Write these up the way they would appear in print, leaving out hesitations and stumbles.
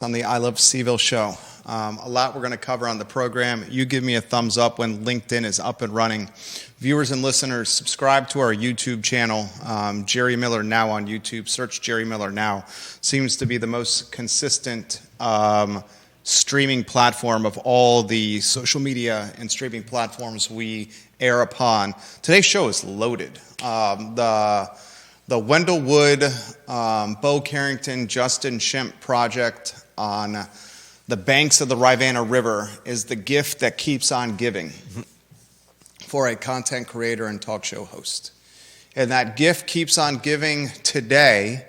On the I Love CVille Show. A lot we're going to cover on the program. You give me a thumbs up when LinkedIn is up and running. Viewers and listeners, subscribe to our YouTube channel, Jerry Miller Now on YouTube. Search Jerry Miller Now. Seems to be the most consistent streaming platform of all the social media and streaming platforms we air upon. Today's show is loaded. The Wendell Wood, Bo Carrington, Justin Shimp project on the banks of the Rivanna River is the gift that keeps on giving for a content creator and talk show host. And that gift keeps on giving today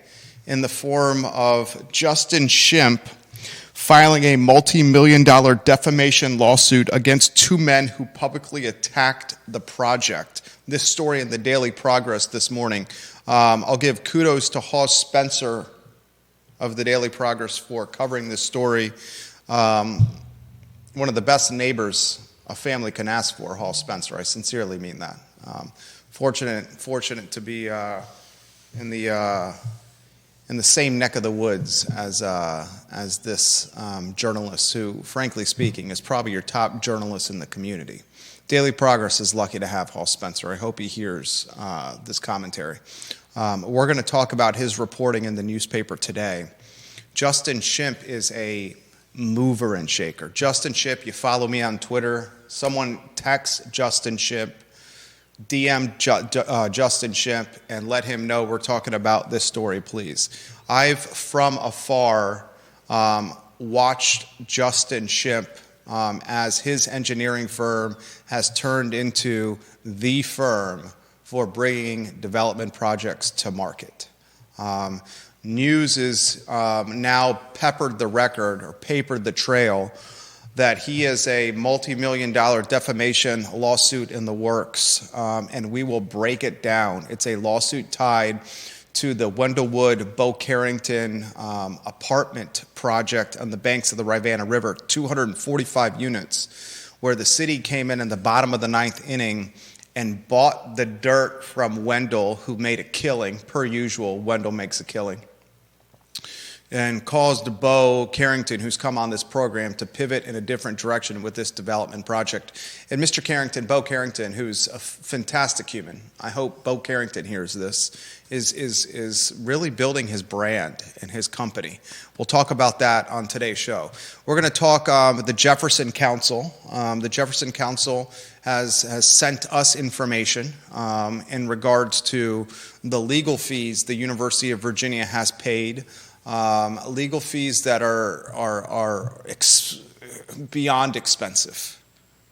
in the form of Justin Shimp filing a multi-million-dollar defamation lawsuit against two men who publicly attacked the project. This story in the Daily Progress this morning. I'll give kudos to Hoss Spencer of the Daily Progress for covering this story. One of the best neighbors a family can ask for, Hoss Spencer. I sincerely mean that. Fortunate to be in the same neck of the woods as this journalist who, frankly speaking, is probably your top journalist in the community. Daily Progress is lucky to have Hoss Spencer. I hope he hears this commentary. We're going to talk about his reporting in the newspaper today. Justin Shimp is a mover and shaker. Justin Shimp, you follow me on Twitter. Someone text Justin Shimp, DM Justin Shimp, and let him know we're talking about this story, please. I've, from afar, watched Justin Shimp as his engineering firm has turned into the firm for bringing development projects to market. News is now papered the trail that he has a multi-million-dollar defamation lawsuit in the works, and we will break it down. It's a lawsuit tied to the Wendell Wood, Bo Carrington apartment project on the banks of the Rivanna River, 245 units, where the city came in the bottom of the ninth inning and bought the dirt from Wendell, who made a killing. Per usual, Wendell makes a killing. And caused Bo Carrington, who's come on this program, to pivot in a different direction with this development project. And Mr. Carrington, Bo Carrington, who's a fantastic human, I hope Bo Carrington hears this, is really building his brand and his company. We'll talk about that on today's show. We're going to talk the Jefferson Council. The Jefferson Council has sent us information in regards to the legal fees the University of Virginia has paid. Legal fees that are beyond expensive.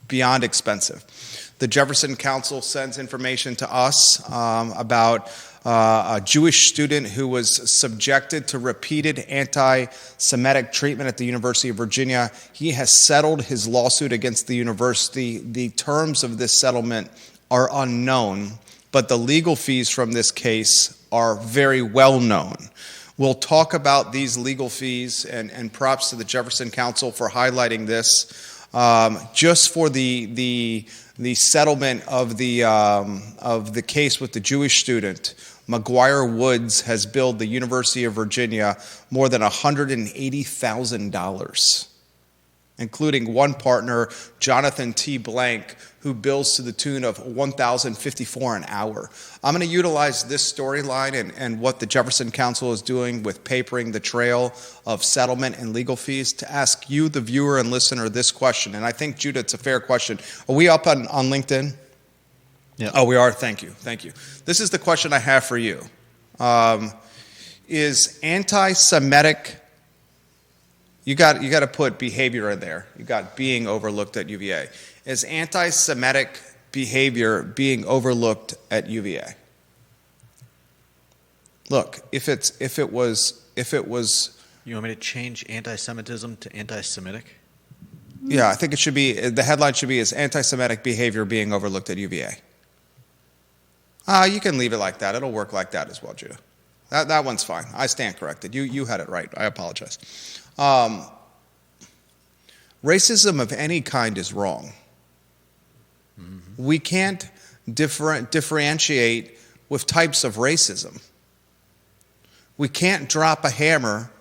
The Jefferson Council sends information to us about a Jewish student who was subjected to repeated anti-Semitic treatment at the University of Virginia. He has settled his lawsuit against the university. The terms of this settlement are unknown, but the legal fees from this case are very well known. We'll talk about these legal fees, and props to the Jefferson Council for highlighting this. Just for the settlement of the case with the Jewish student, McGuire Woods has billed the University of Virginia more than $180,000, including one partner, Jonathan T. Blank, who bills to the tune of $1,054 an hour. I'm going to utilize this storyline and what the Jefferson Council is doing with papering the trail of settlement and legal fees to ask you, the viewer and listener, this question. And I think, Judah, it's a fair question. Are we up on LinkedIn? Yeah. Oh, we are. Thank you. This is the question I have for you. Is anti-Semitic... You got to put behavior in there. You got being overlooked at UVA. Is anti-Semitic behavior being overlooked at UVA? Look, if it was. You want me to change anti-Semitism to anti-Semitic? Yeah, I think it should be. The headline should be: Is anti-Semitic behavior being overlooked at UVA? You can leave it like that. It'll work like that as well, Judah. That one's fine. I stand corrected. You had it right. I apologize. Racism of any kind is wrong. Mm-hmm. We can't differentiate with types of racism. We can't drop a hammer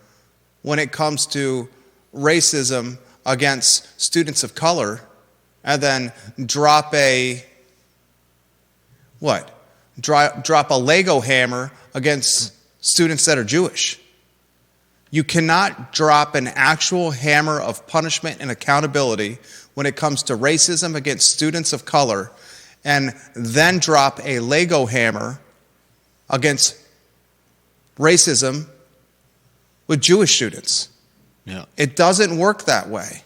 when it comes to racism against students of color, and then drop a Lego hammer against students that are Jewish. You cannot drop an actual hammer of punishment and accountability when it comes to racism against students of color and then drop a Lego hammer against racism with Jewish students. Yeah. It doesn't work that way.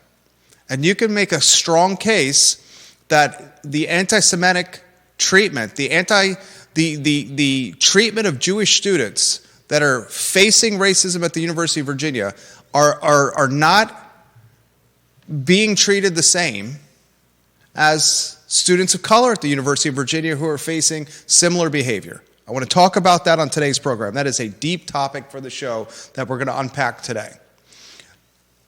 And you can make a strong case that the anti-Semitic treatment, the treatment of Jewish students that are facing racism at the University of Virginia are not being treated the same as students of color at the University of Virginia who are facing similar behavior. I want to talk about that on today's program. That is a deep topic for the show that we're going to unpack today.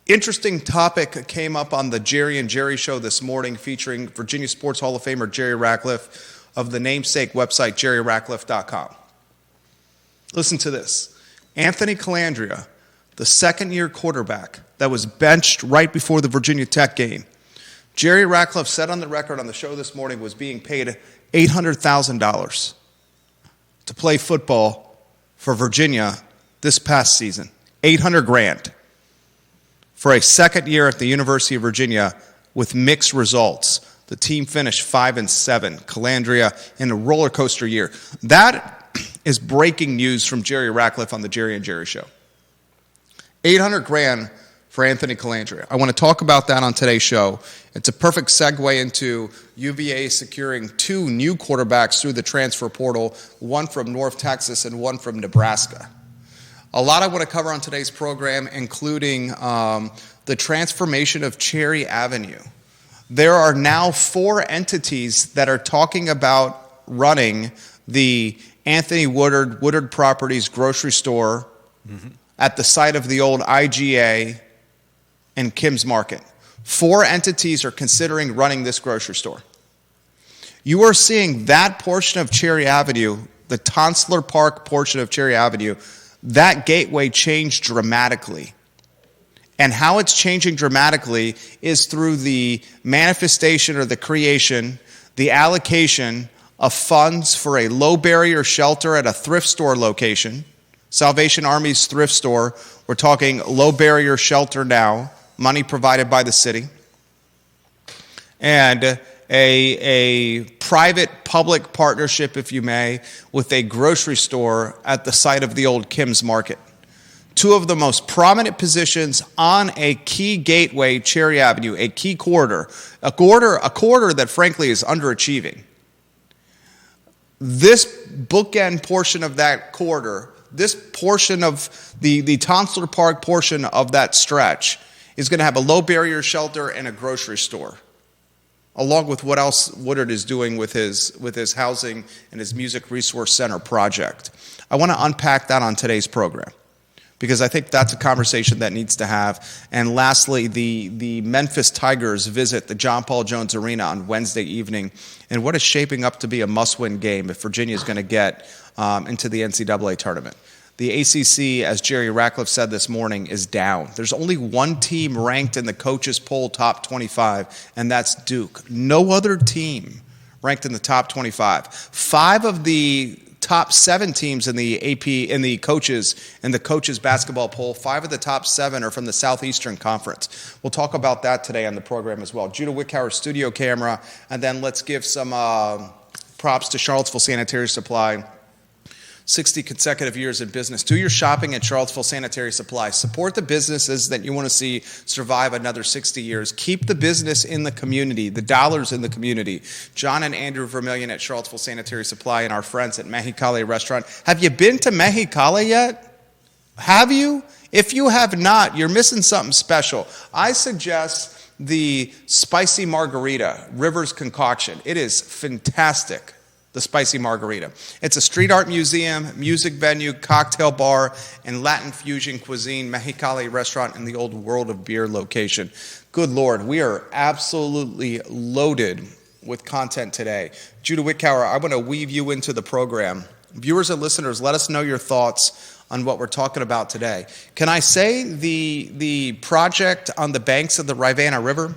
Interesting topic came up on the Jerry and Jerry show this morning featuring Virginia Sports Hall of Famer Jerry Ratcliffe of the namesake website jerryratcliffe.com. Listen to this. Anthony Colandrea, the second-year quarterback that was benched right before the Virginia Tech game. Jerry Ratcliffe said on the record on the show this morning was being paid $800,000 to play football for Virginia this past season. $800,000 for a second year at the University of Virginia with mixed results. The team finished 5-7. Colandrea in a roller coaster year. That is breaking news from Jerry Ratcliffe on the Jerry and Jerry show. $800,000 for Anthony Colandrea. I want to talk about that on today's show. It's a perfect segue into UVA securing 2 new quarterbacks through the transfer portal, one from North Texas and one from Nebraska. A lot I want to cover on today's program, including the transformation of Cherry Avenue. There are now 4 entities that are talking about running the Anthony Woodard Properties grocery store at the site of the old IGA and Kim's Market. 4 entities are considering running this grocery store. You are seeing that portion of Cherry Avenue, the Tonsler Park portion of Cherry Avenue, that gateway change dramatically. And how it's changing dramatically is through the manifestation or the creation, the allocation of funds for a low-barrier shelter at a thrift store location, Salvation Army's thrift store. We're talking low-barrier shelter now, money provided by the city, and a private-public partnership, if you may, with a grocery store at the site of the old Kim's Market. 2 of the most prominent positions on a key gateway, Cherry Avenue, a key corridor, a corridor that frankly is underachieving. This bookend portion of that corridor, this portion of the Tonsler Park portion of that stretch is going to have a low barrier shelter and a grocery store, along with what else Woodard is doing with his housing and his Music Resource Center project. I want to unpack that on today's program, because I think that's a conversation that needs to have. And lastly, the Memphis Tigers visit the John Paul Jones Arena on Wednesday evening, and what is shaping up to be a must-win game if Virginia is going to get into the NCAA tournament. The ACC, as Jerry Ratcliffe said this morning, is down. There's only one team ranked in the coaches poll top 25, and that's Duke. No other team ranked in the top 25. 5 of the top 7 teams in the AP, in the coaches basketball poll, 5 of the top 7 are from the Southeastern Conference. We'll talk about that today on the program as well. Judah Wickhauer, studio camera, and then let's give some props to Charlottesville Sanitary Supply. 60 consecutive years in business. Do your shopping at Charlottesville Sanitary Supply. Support the businesses that you want to see survive another 60 years. Keep the business in the community, the dollars in the community. John and Andrew Vermillion at Charlottesville Sanitary Supply and our friends at Mexicali Restaurant. Have you been to Mexicali yet? Have you? If you have not, you're missing something special. I suggest the spicy margarita, Rivers Concoction. It is fantastic. The Spicy Margarita. It's a street art museum, music venue, cocktail bar, and Latin fusion cuisine, Mexicali restaurant in the old World of Beer location. Good Lord, we are absolutely loaded with content today. Judah Wickhauer, I want to weave you into the program. Viewers and listeners, let us know your thoughts on what we're talking about today. Can I say the project on the banks of the Rivanna River?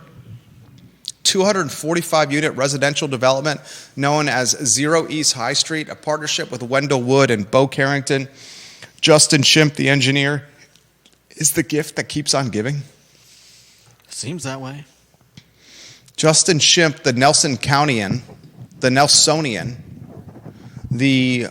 245-unit residential development known as Zero East High Street, a partnership with Wendell Wood and Bo Carrington. Justin Shimp, the engineer, is the gift that keeps on giving. Seems that way. Justin Shimp, the Nelsonian, the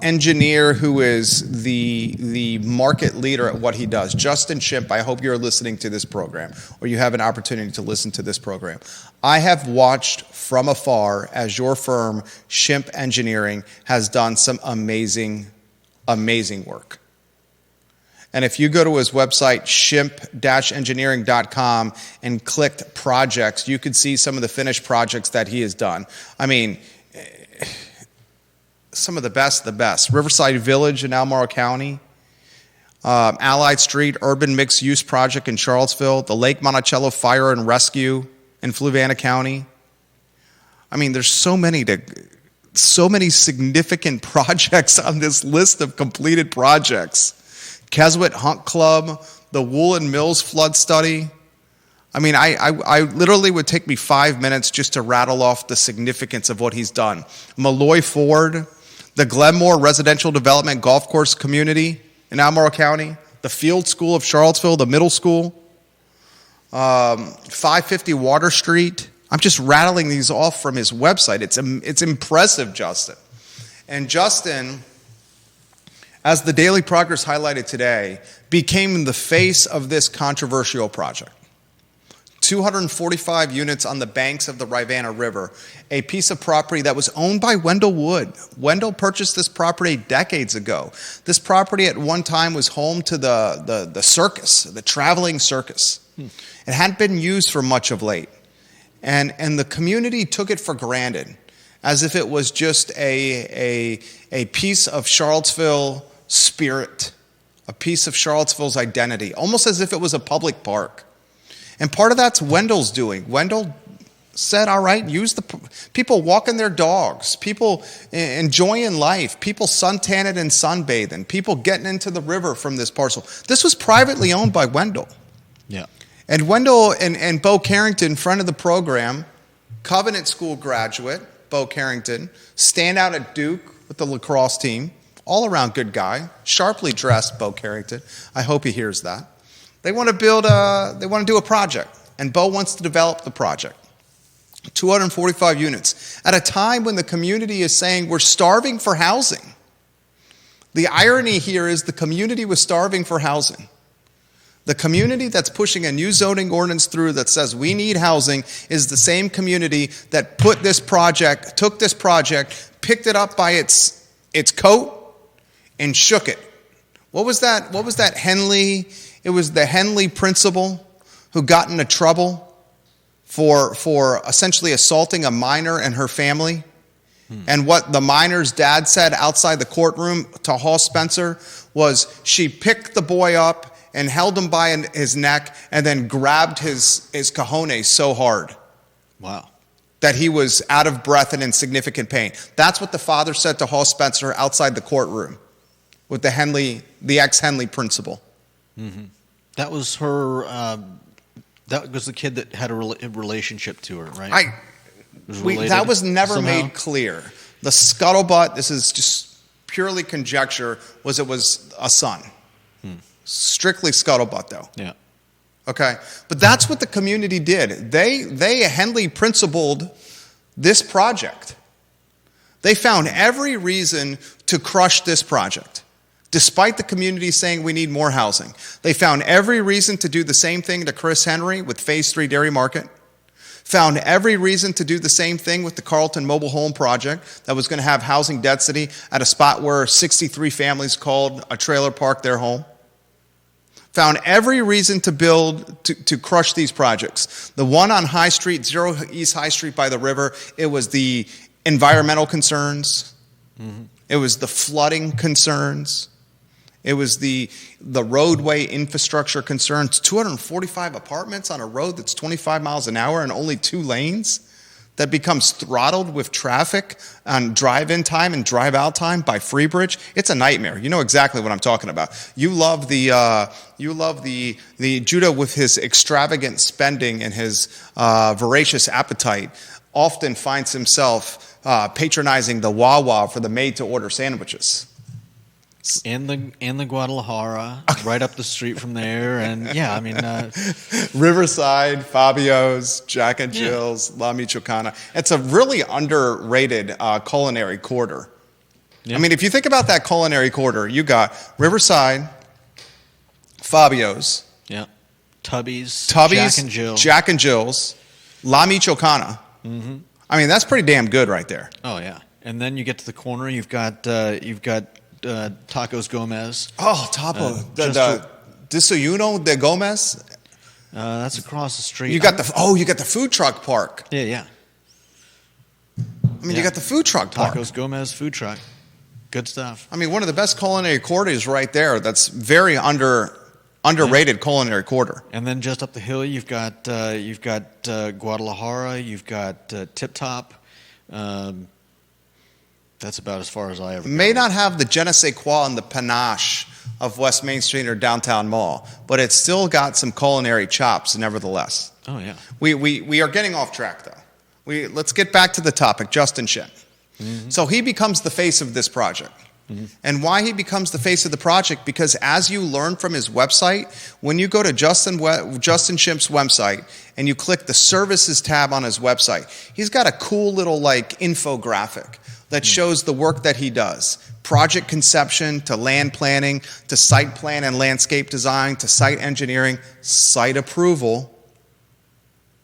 engineer who is the market leader at what he does. Justin Shimp, I hope you're listening to this program, or you have an opportunity to listen to this program. I have watched from afar as your firm, Shimp Engineering, has done some amazing, amazing work. And if you go to his website, shimp-engineering.com, and clicked projects, you could see some of the finished projects that he has done. I mean, some of the best. Riverside Village in Albemarle County, Allied Street Urban Mixed Use Project in Charlottesville, the Lake Monticello Fire and Rescue in Fluvanna County. I mean, there's so many significant projects on this list of completed projects. Keswick Hunt Club, the Woolen Mills flood study. I mean, I literally would take me 5 minutes just to rattle off the significance of what he's done. Malloy Ford, the Glenmore Residential Development Golf Course Community in Albemarle County, the Field School of Charlottesville, the middle school, 550 Water Street. I'm just rattling these off from his website. It's impressive, Justin. And Justin, as the Daily Progress highlighted today, became the face of this controversial project. 245 units on the banks of the Rivanna River, a piece of property that was owned by Wendell Wood. Wendell purchased this property decades ago. This property at one time was home to the circus, the traveling circus. It hadn't been used for much of late. And the community took it for granted, as if it was just a piece of Charlottesville spirit, a piece of Charlottesville's identity, almost as if it was a public park. And part of that's Wendell's doing. Wendell said, all right, use the people walking their dogs, people enjoying life, people suntanning and sunbathing, people getting into the river from this parcel. This was privately owned by Wendell. Yeah. And Wendell and Bo Carrington, friend of the program, Covenant School graduate, Bo Carrington, stand out at Duke with the lacrosse team, all around good guy, sharply dressed Bo Carrington. I hope he hears that. They want to do a project, and Bo wants to develop the project. 245 units at a time when the community is saying we're starving for housing. The irony here is the community was starving for housing. The community that's pushing a new zoning ordinance through that says we need housing is the same community that took this project, picked it up by its coat and shook it. What was that Henley? It was the Henley principal who got into trouble for essentially assaulting a minor and her family. And what the minor's dad said outside the courtroom to Hall Spencer was she picked the boy up and held him by his neck and then grabbed his cojones so hard. Wow. That he was out of breath and in significant pain. That's what the father said to Hall Spencer outside the courtroom with the ex-Henley principal. Mm-hmm. That was her. That was the kid that had a relationship to her, right? That was never somehow made clear. The scuttlebutt, this is just purely conjecture, was it was a son. Strictly scuttlebutt, though. Yeah. Okay? But that's what the community did. They Henley principled this project. They found every reason to crush this project. Despite the community saying we need more housing, they found every reason to do the same thing to Chris Henry with Phase 3 Dairy Market, found every reason to do the same thing with the Carlton Mobile Home Project that was going to have housing density at a spot where 63 families called a trailer park their home, found every reason to crush these projects. The one on High Street, Zero East High Street by the river, it was the environmental concerns. Mm-hmm. It was the flooding concerns. It was the roadway infrastructure concerns. 245 apartments on a road that's 25 miles an hour and only 2 lanes. that becomes throttled with traffic on drive-in time and drive-out time by Freebridge, it's a nightmare. You know exactly what I'm talking about. You love the Judah with his extravagant spending and his voracious appetite often finds himself patronizing the Wawa for the made-to-order sandwiches. And the Guadalajara, right up the street from there, and yeah, I mean, Riverside, Fabio's, Jack and Jill's, La Michoacana. It's a really underrated culinary corridor. Yeah. I mean, if you think about that culinary corridor, you got Riverside, Fabio's, Tubby's, Jack and Jill's, La Michoacana. Mm-hmm. I mean, that's pretty damn good right there. Oh yeah, and then you get to the corner, you've got Tacos Gomez. Oh, the Desayuno de Gomez. That's across the street. You got the food truck park. Yeah. I mean, you got the food truck park. Tacos Gomez food truck. Good stuff. I mean, one of the best culinary corridors right there. That's very underrated culinary corridor. And then just up the hill, you've got Guadalajara. You've got Tip Top. That's about as far as I ever May not have the je ne sais quoi and the panache of West Main Street or Downtown Mall, but it's still got some culinary chops nevertheless. Oh, yeah. We are getting off track, though. Let's get back to the topic, Justin Shimp. Mm-hmm. So he becomes the face of this project. Mm-hmm. And why he becomes the face of the project? Because as you learn from his website, when you go to Justin Shimp's website and you click the services tab on his website, he's got a cool little infographic that shows the work that he does. Project conception to land planning to site plan and landscape design to site engineering, site approval.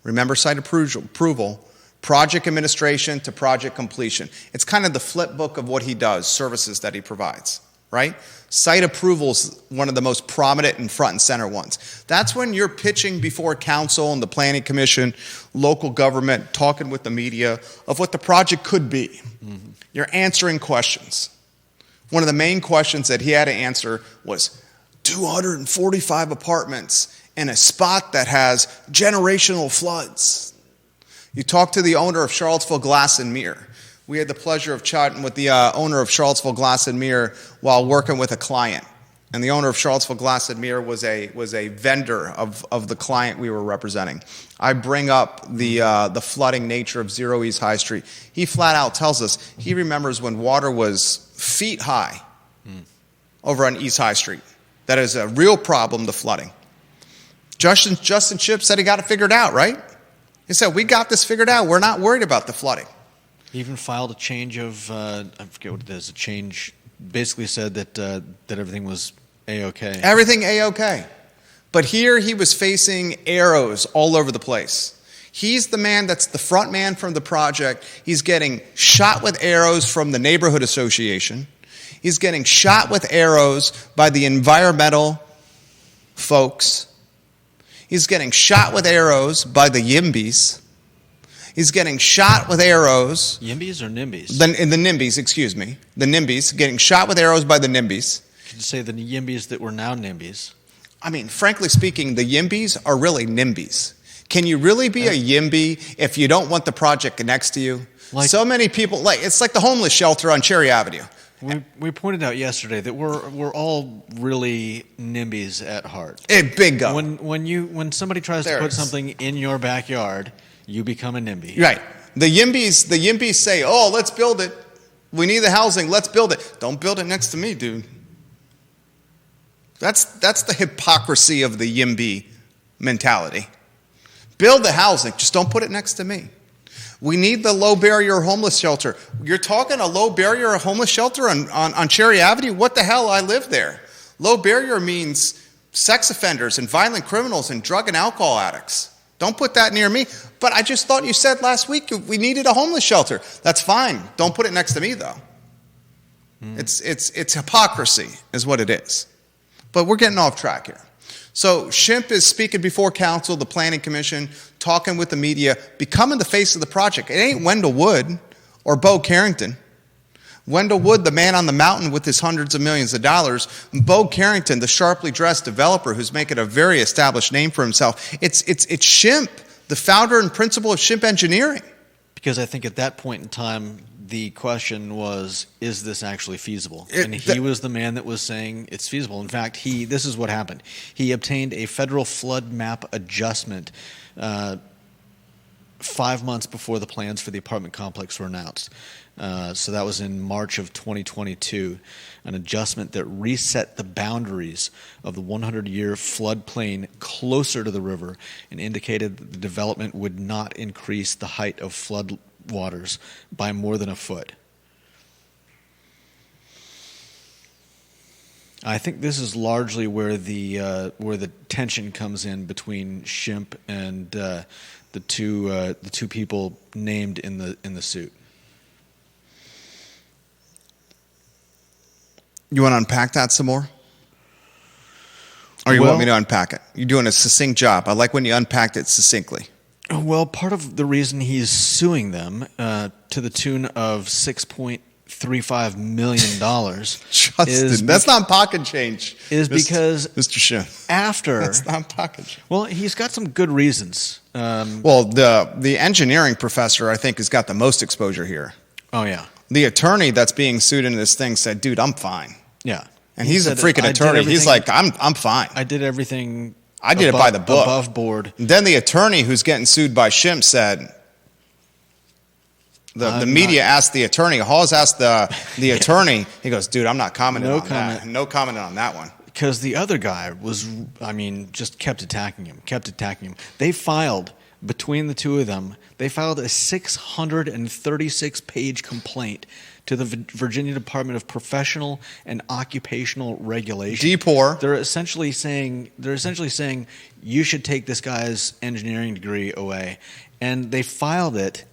Remember site approval. Project administration to project completion. It's kind of the flip book of what he does, services that he provides, right? Site approval's one of the most prominent and front and center ones. That's when you're pitching before council and the planning commission, local government, talking with the media of what the project could be. Mm-hmm. You're answering questions. One of the main questions that he had to answer was 245 apartments in a spot that has generational floods. You talk to the owner of Charlottesville Glass and Mirror. We had the pleasure of chatting with the owner of Charlottesville Glass and Mirror while working with a client. And the owner of Charlottesville Glass and Mirror was a vendor of the client we were representing. I bring up the flooding nature of Zero East High Street. He flat out tells us he remembers when water was feet high over on East High Street. That is a real problem, the flooding. Justin Shimp said he got it figured out, right? He said, we got this figured out. We're not worried about the flooding. He even filed a change of, I forget what it is, a change, basically said that everything was A-OK. Everything A-OK. But here he was facing arrows all over the place. He's the man that's the front man from the project. He's getting shot with arrows from the neighborhood association. He's getting shot with arrows by the environmental folks. He's getting shot with arrows by the YIMBYs. He's getting shot with arrows. YIMBYs or NIMBYs? The NIMBYs, excuse me. The NIMBYs, getting shot with arrows by the NIMBYs. Could you say the YIMBYs that were now NIMBYs? I mean, frankly speaking, the YIMBYs are really NIMBYs. Can you really be a YIMBY if you don't want the project next to you? So many people, it's like the homeless shelter on Cherry Avenue. We pointed out yesterday that we're all really NIMBYs at heart. Bingo. When somebody tries to put something in your backyard, you become a NIMBY. Right. The YIMBYs say, "Oh, let's build it. We need the housing. Let's build it." Don't build it next to me, dude. That's the hypocrisy of the YIMBY mentality. Build the housing, just don't put it next to me. We need the low barrier homeless shelter. You're talking a low barrier homeless shelter on Cherry Avenue? What the hell? I live there. Low barrier means sex offenders and violent criminals and drug and alcohol addicts. Don't put that near me. But I just thought you said last week we needed a homeless shelter. That's fine. Don't put it next to me, though. It's hypocrisy is what it is. But we're getting off track here. So Shimp is speaking before council, the planning commission, talking with the media, becoming the face of the project. It ain't Wendell Wood or Bo Carrington. Wendell Wood, the man on the mountain with his hundreds of millions of dollars. Bo Carrington, the sharply dressed developer who's making a very established name for himself. It's Shimp, the founder and principal of Shimp Engineering. Because I think at that point in time, the question was, is this actually feasible? And he was the man that was saying it's feasible. In fact, this is what happened. He obtained a federal flood map adjustment 5 months before the plans for the apartment complex were announced. So that was in March of 2022, an adjustment that reset the boundaries of the 100-year floodplain closer to the river and indicated that the development would not increase the height of flood waters by more than a foot. I think this is largely where the tension comes in between Shimp and the two people named in the suit. You want to unpack that some more? Or you want me to unpack it? You're doing a succinct job. I like when you unpacked it succinctly. Well, part of the reason he's suing them to the tune of $6.35 million Justin, that's not pocket change. Is because Mr. Shimp, after that's not pocket change. Well, he's got some good reasons. Well, the engineering professor, I think, has got the most exposure here. Oh yeah. The attorney that's being sued in this thing said, "Dude, I'm fine." Yeah. And he's a freaking attorney. He's like, "I'm fine. I did everything. I did it by the book, above board." And then the attorney who's getting sued by Shimp said, the media asked the attorney, Hawes asked the attorney, he goes, "Dude, I'm not commenting on that. No comment on that one." Because the other guy just kept attacking him. They filed, between the two of them, they filed a 636-page complaint to the Virginia Department of Professional and Occupational Regulation. DPOR. They're essentially saying you should take this guy's engineering degree away, and they filed it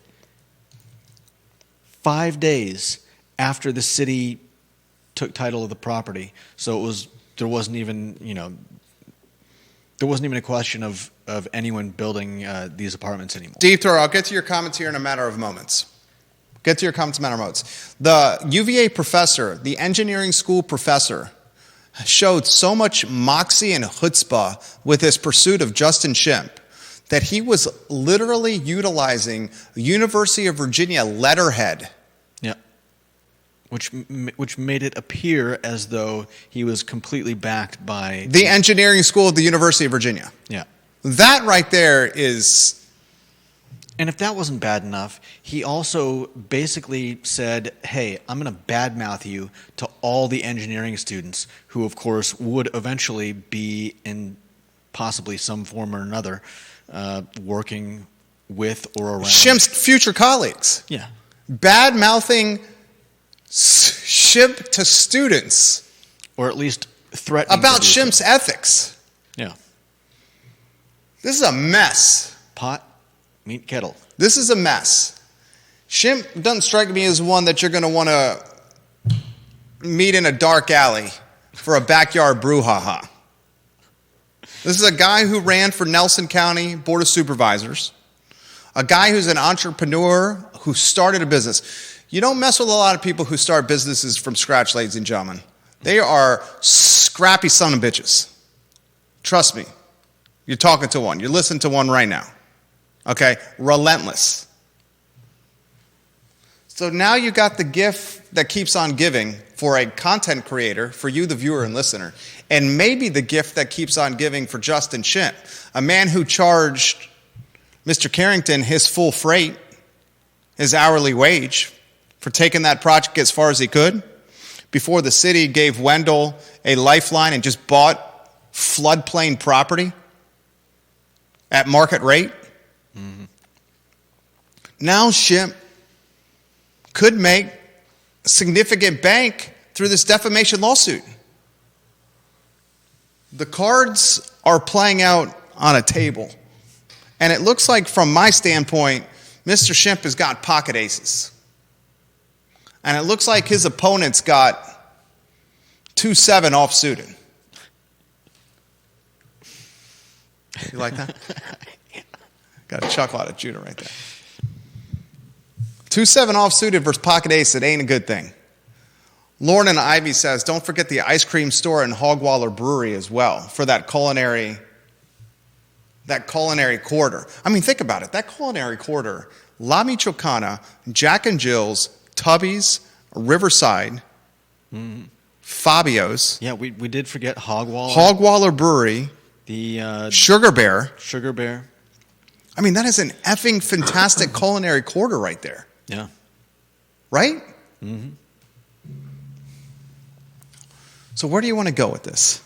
5 days after the city took title of the property. So there wasn't even a question of anyone building these apartments anymore. Deep throw. I'll get to your comments here in a matter of moments. The UVA professor, the engineering school professor, showed so much moxie and chutzpah with his pursuit of Justin Shimp that he was literally utilizing University of Virginia letterhead. Yeah. Which made it appear as though he was completely backed by the engineering school of the University of Virginia. Yeah. That right there is... And if that wasn't bad enough, he also basically said, "Hey, I'm going to badmouth you to all the engineering students who, of course, would eventually be in possibly some form or another working with or around Shimp's future colleagues." Yeah. Bad-mouthing Shimp to students. Or at least threatening about Shimp's ethics. Yeah. This is a mess. Pot, meet kettle. This is a mess. Shimp doesn't strike me as one that you're going to want to meet in a dark alley for a backyard brouhaha. This is a guy who ran for Nelson County Board of Supervisors, a guy who's an entrepreneur who started a business. You don't mess with a lot of people who start businesses from scratch, ladies and gentlemen. They are scrappy son of bitches. Trust me. You're talking to one. You're listening to one right now. Okay? Relentless. So now you got the gift that keeps on giving for a content creator, for you, the viewer and listener, and maybe the gift that keeps on giving for Justin Shimp, a man who charged Mr. Carrington his full freight, his hourly wage, for taking that project as far as he could, before the city gave Wendell a lifeline and just bought floodplain property at market rate. Mm-hmm. Now Shimp could make significant bank through this defamation lawsuit. The cards are playing out on a table. And it looks like, from my standpoint, Mr. Shimp has got pocket aces. And it looks like his opponent's got 2-7 off-suited. You like that? Got a chuckle out of Judah right there. 2-7 off-suited versus pocket ace, it ain't a good thing. Lauren and Ivy says, don't forget the ice cream store and Hogwaller Brewery as well for that culinary corridor. I mean, think about it. That culinary corridor La Michoacana, Jack and Jill's, Tubby's, Riverside, Fabio's, Yeah, we did forget Hogwaller. Hogwaller Brewery, The Sugar Bear. Sugar Bear. I mean, that is an effing fantastic culinary quarter right there. Yeah. Right? Mm-hmm. So where do you want to go with this?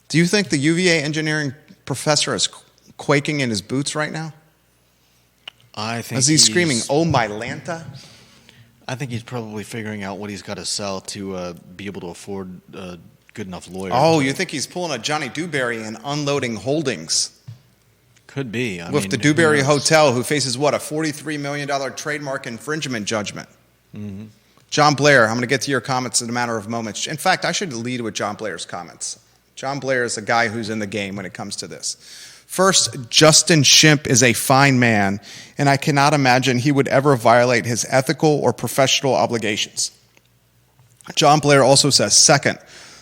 Do you think the UVA engineering professor is quaking in his boots right now? I think As he's screaming, "Oh my Lanta"? I think he's probably figuring out what he's got to sell to be able to afford a good enough lawyer. Oh, you think he's pulling a Johnny Dewberry and unloading holdings? Could be. With the Dewberry Hotel, who faces what, a $43 million trademark infringement judgment. Mm-hmm. John Blair, I'm going to get to your comments in a matter of moments. In fact, I should lead with John Blair's comments. John Blair is a guy who's in the game when it comes to this. First, Justin Shimp is a fine man, and I cannot imagine he would ever violate his ethical or professional obligations. John Blair also says, second,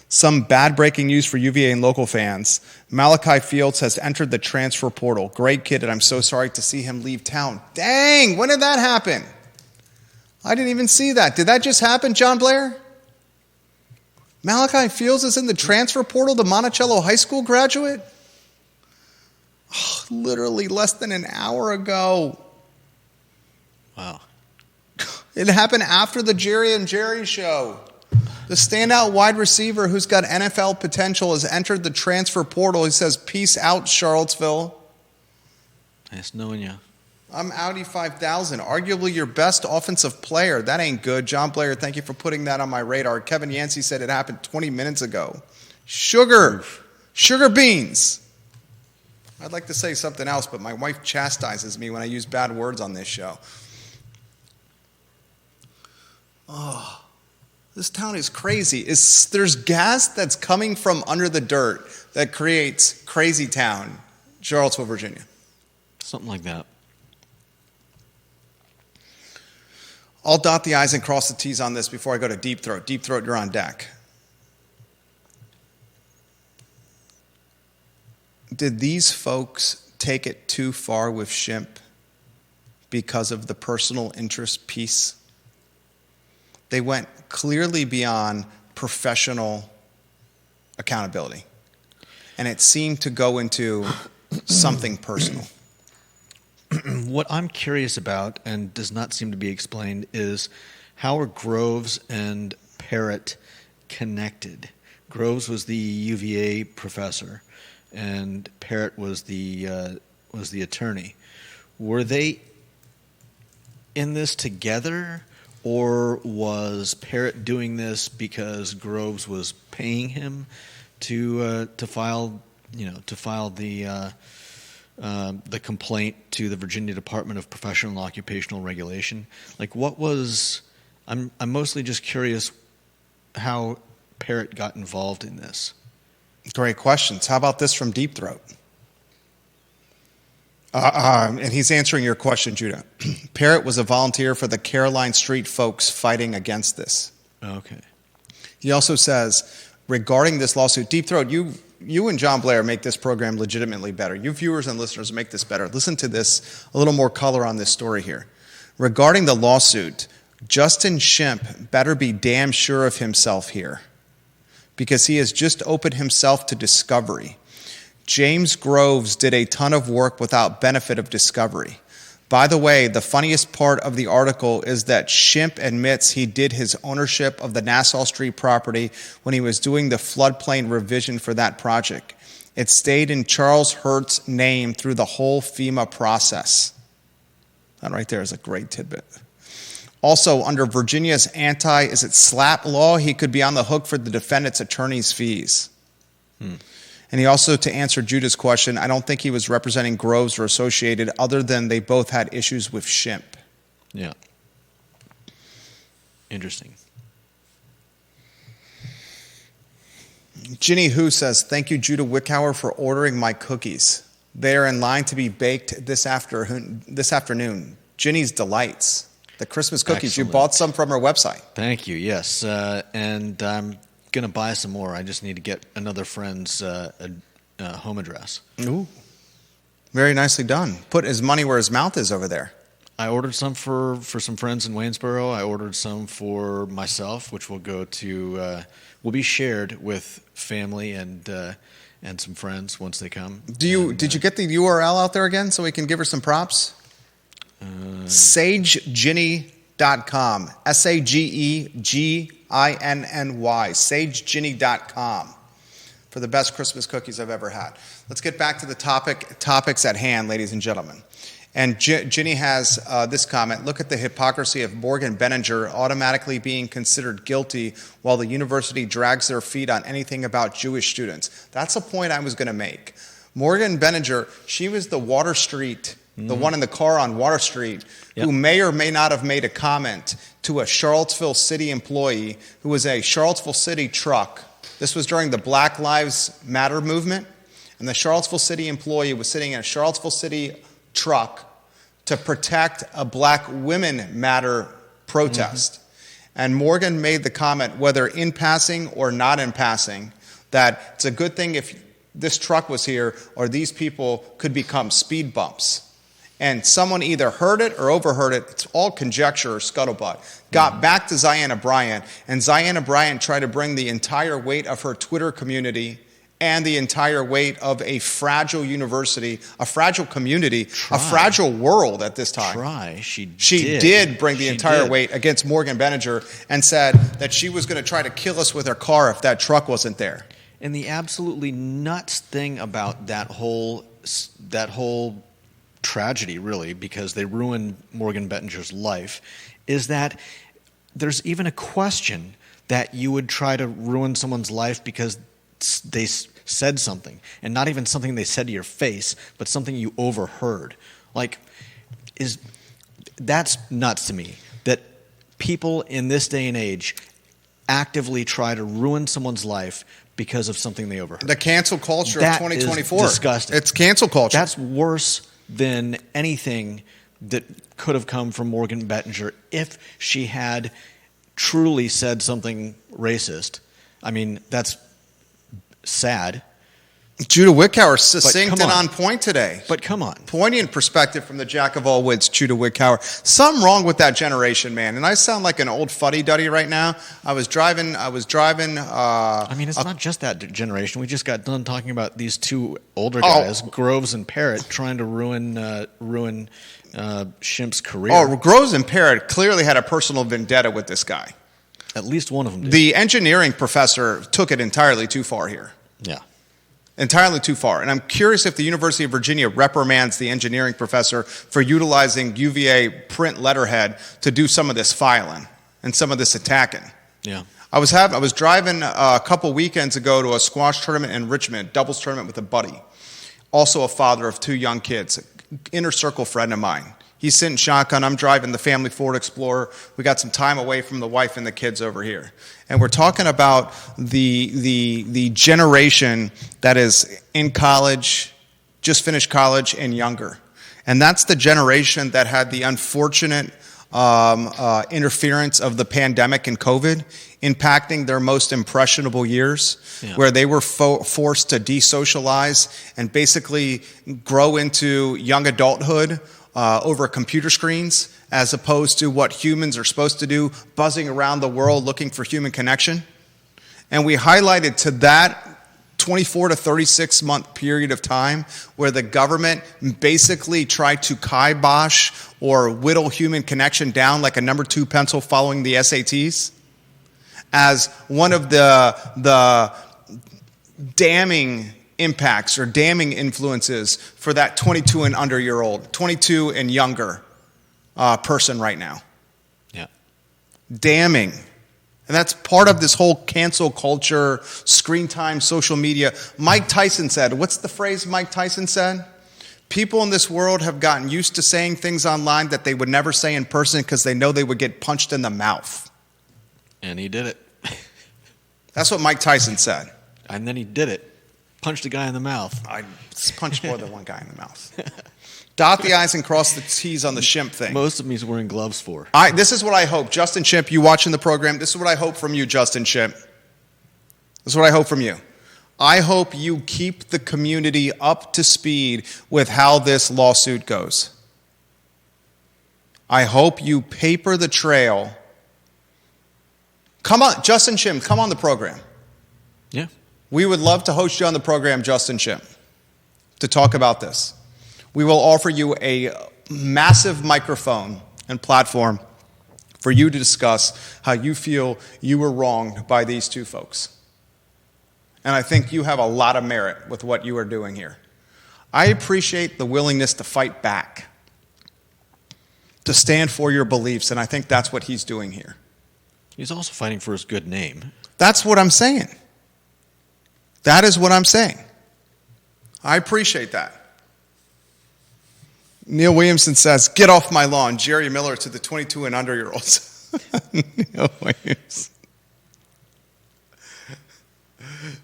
some bad breaking news for UVA and local fans. Malachi Fields has entered the transfer portal. Great kid, and I'm so sorry to see him leave town. Dang, when did that happen? I didn't even see that. Did that just happen, John Blair? Malachi Fields is in the transfer portal, the Monticello High School graduate? Oh, literally less than an hour ago. Wow. It happened after the Jerry and Jerry show. The standout wide receiver who's got NFL potential has entered the transfer portal. He says, "Peace out, Charlottesville." Nice knowing you. I'm Audi 5000, arguably your best offensive player. That ain't good. John Blair, thank you for putting that on my radar. Kevin Yancey said it happened 20 minutes ago. Sugar beans. I'd like to say something else, but my wife chastises me when I use bad words on this show. Oh, this town is crazy. There's gas that's coming from under the dirt that creates Crazy Town, Charlottesville, Virginia. Something like that. I'll dot the I's and cross the T's on this before I go to Deep Throat. Deep Throat, you're on deck. Did these folks take it too far with Shimp because of the personal interest piece? They went clearly beyond professional accountability, and it seemed to go into something personal. What I'm curious about, and does not seem to be explained, is how are Groves and Parrott connected? Groves was the UVA professor, and Parrott was the attorney. Were they in this together, or was Parrott doing this because Groves was paying him to file the complaint to the Virginia Department of Professional and Occupational Regulation? Like, what was? I'm mostly just curious how Parrott got involved in this. Great questions. How about this from Deep Throat? And he's answering your question, Judah. Parrott was a volunteer for the Caroline Street folks fighting against this. Okay. He also says, regarding this lawsuit, Deep Throat, you and John Blair make this program legitimately better. You viewers and listeners make this better. Listen to this, a little more color on this story here. Regarding the lawsuit, Justin Shimp better be damn sure of himself here, because he has just opened himself to discovery. James Groves did a ton of work without benefit of discovery. By the way, the funniest part of the article is that Shimp admits he did his ownership of the Nassau Street property when he was doing the floodplain revision for that project. It stayed in Charles Hurt's name through the whole FEMA process. That right there is a great tidbit. Also, under Virginia's SLAPP law, he could be on the hook for the defendant's attorney's fees. And he also, to answer Judah's question, I don't think he was representing Groves or Associated, other than they both had issues with Shimp. Yeah. Interesting. Ginny Who says, thank you, Judah Wickhauer, for ordering my cookies. They are in line to be baked this afternoon. Ginny's Delights, the Christmas cookies. Excellent. You bought some from her website. Thank you, yes. And I'm going to buy some more. I just need to get another friend's home address. Ooh. Very nicely done. Put his money where his mouth is over there. I ordered some for some friends in Waynesboro. I ordered some for myself, which will go to will be shared with family and some friends once they come. Did you get the URL out there again so we can give her some props? SageGinny.com. SageGinny. SageGinny.com. For the best Christmas cookies I've ever had. Let's get back to the topics at hand, ladies and gentlemen. And Ginny has this comment: look at the hypocrisy of Morgan Benninger automatically being considered guilty while the university drags their feet on anything about Jewish students. That's a point I was going to make. Morgan Benninger, she was the Water Street, the one in the car on Water Street, who may or may not have made a comment to a Charlottesville city employee who was a Charlottesville city truck. This was during the Black Lives Matter movement, and the Charlottesville city employee was sitting in a Charlottesville city truck to protect a Black Women Matter protest. And Morgan made the comment, whether in passing or not in passing, that it's a good thing if this truck was here or these people could become speed bumps. And someone either heard it or overheard it. It's all conjecture or scuttlebutt. Got back to Ziana Bryant, and Ziana Bryant tried to bring the entire weight of her Twitter community and the entire weight of a fragile university, a fragile community, a fragile world at this time. She did bring the entire weight against Morgan Benninger and said that she was going to try to kill us with her car if that truck wasn't there. And the absolutely nuts thing about that whole tragedy, really, because they ruined Morgan Bettinger's life, is that there's even a question that you would try to ruin someone's life because they said something, and not even something they said to your face, but something you overheard. That's nuts to me, that people in this day and age actively try to ruin someone's life because of something they overheard. The cancel culture of 2024. Is disgusting. It's cancel culture. That's worse than anything that could have come from Morgan Bettinger if she had truly said something racist. I mean, that's sad. Judah Wickower, succinct and on point today. But come on. Poignant perspective from the jack of all wits, Judah Wickower. Something wrong with that generation, man. And I sound like an old fuddy-duddy right now. I was driving. I mean, it's not just that generation. We just got done talking about these two older guys, Groves and Parrott, trying to ruin Shimp's career. Oh, Groves and Parrott clearly had a personal vendetta with this guy. At least one of them did. The engineering professor took it entirely too far here. Yeah. Entirely too far. And I'm curious if the University of Virginia reprimands the engineering professor for utilizing UVA print letterhead to do some of this filing and some of this attacking. Yeah. I was driving a couple weekends ago to a squash tournament in Richmond, doubles tournament with a buddy, also a father of two young kids, inner circle friend of mine. He's sitting shotgun. I'm driving the family Ford Explorer. We got some time away from the wife and the kids over here. And we're talking about the generation that is in college, just finished college, and younger. And that's the generation that had the unfortunate interference of the pandemic and COVID impacting their most impressionable years, where they were forced to desocialize and basically grow into young adulthood over computer screens, as opposed to what humans are supposed to do, buzzing around the world looking for human connection. And we highlighted to that 24 to 36 month period of time where the government basically tried to kibosh or whittle human connection down like a number 2 pencil following the SATs, as one of the damning impacts or damning influences for that 22 and under year old, 22 and younger person right now. Yeah. Damning. And that's part of this whole cancel culture, screen time, social media. Mike Tyson said, what's the phrase Mike Tyson said? People in this world have gotten used to saying things online that they would never say in person because they know they would get punched in the mouth. And he did it. That's what Mike Tyson said. And then he did it. Punched a guy in the mouth. I punched more than one guy in the mouth. Dot the I's and cross the T's on the Shimp thing. Most of them he's wearing gloves for. This is what I hope. Justin Shimp, you watching the program, this is what I hope from you, Justin Shimp. This is what I hope from you. I hope you keep the community up to speed with how this lawsuit goes. I hope you paper the trail. Come on, Justin Shimp, come on the program. Yeah. We would love to host you on the program, Justin Shimp, to talk about this. We will offer you a massive microphone and platform for you to discuss how you feel you were wronged by these two folks. And I think you have a lot of merit with what you are doing here. I appreciate the willingness to fight back, to stand for your beliefs, and I think that's what he's doing here. He's also fighting for his good name. That's what I'm saying. That is what I'm saying. I appreciate that. Neil Williamson says, "Get off my lawn." Jerry Miller to the 22 and under-year-olds. Neil Williams.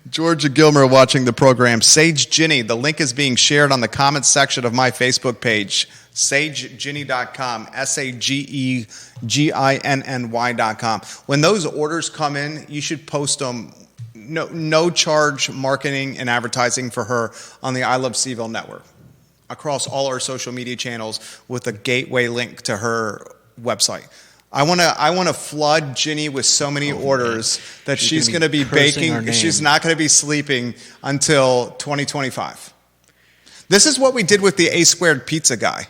Georgia Gilmer watching the program. Sage Ginny. The link is being shared on the comments section of my Facebook page. SageGinny.com. SageGinny.com. When those orders come in, you should post them. No charge marketing and advertising for her on the I Love CVille Network across all our social media channels with a gateway link to her website. I want to flood Ginny with so many orders that she's going to be baking. She's not going to be sleeping until 2025. This is what we did with the A Squared pizza guy,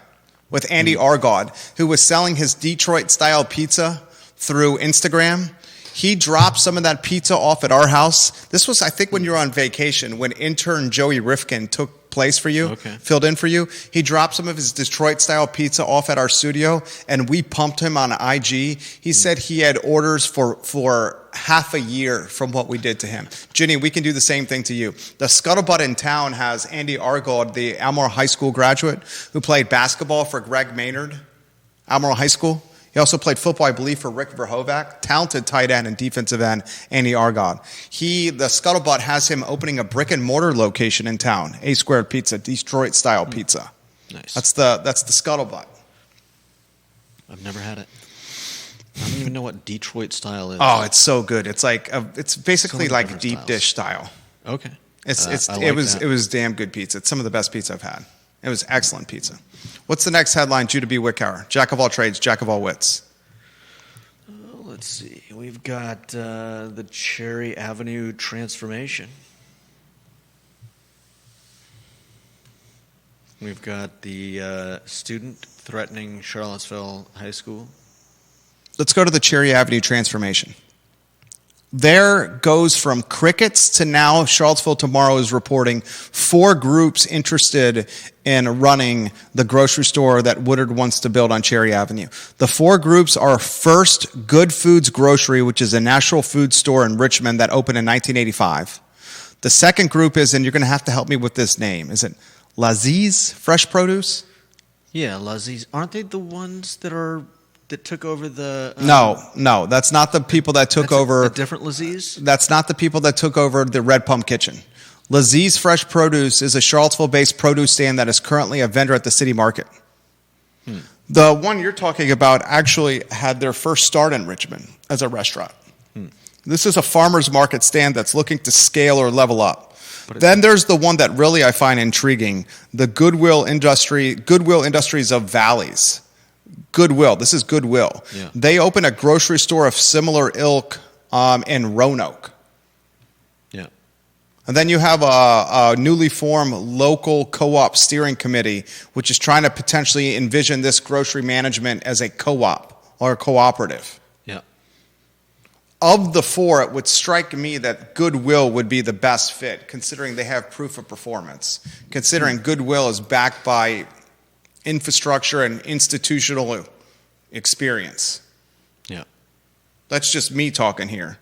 with Andy Argaud, who was selling his Detroit-style pizza through Instagram. He dropped some of that pizza off at our house. This was, I think, when you were on vacation, when intern Joey Rifkin took place for you, filled in for you. He dropped some of his Detroit-style pizza off at our studio, and we pumped him on IG. He said he had orders for half a year from what we did to him. Ginny, we can do the same thing to you. The Scuttlebutt in town has Andy Argaud, the Almora High School graduate, who played basketball for Greg Maynard, Almora High School. He also played football, I believe, for Rick Verhoevac. Talented tight end and defensive end, Andy Argaud. The Scuttlebutt has him opening a brick and mortar location in town, A Squared Pizza, Detroit style pizza. Nice. That's the Scuttlebutt. I've never had it. I don't even know what Detroit style is. Oh, it's so good. It's it's basically like deep dish style. Okay. It was damn good pizza. It's some of the best pizza I've had. It was excellent pizza. What's the next headline, Judah B. Wickhauer? Jack of all trades, jack of all wits. Let's see. We've got the Cherry Avenue transformation. We've got the student threatening Charlottesville High School. Let's go to the Cherry Avenue transformation. There goes from crickets to now Charlottesville Tomorrow is reporting 4 groups interested in running the grocery store that Woodard wants to build on Cherry Avenue. The 4 groups are first Good Foods Grocery, which is a natural food store in Richmond that opened in 1985. The second group is, and you're going to have to help me with this name, is it Laziz Fresh Produce? Yeah, Laziz. Aren't they the ones that took over the... No, that's not the people that took over... A different Laziz? That's not the people that took over the Red Pump Kitchen. Laziz Fresh Produce is a Charlottesville-based produce stand that is currently a vendor at the city market. The one you're talking about actually had their first start in Richmond as a restaurant. This is a farmer's market stand that's looking to scale or level up. Then there's the one that really I find intriguing, the Goodwill Industries of Valleys. Goodwill. This is Goodwill. Yeah. They opened a grocery store of similar ilk in Roanoke. Yeah. And then you have a newly formed local co-op steering committee, which is trying to potentially envision this grocery management as a co-op or a cooperative. Yeah. Of the 4, it would strike me that Goodwill would be the best fit, considering they have proof of performance, considering Goodwill is backed by infrastructure and institutional experience. Yeah. That's just me talking here.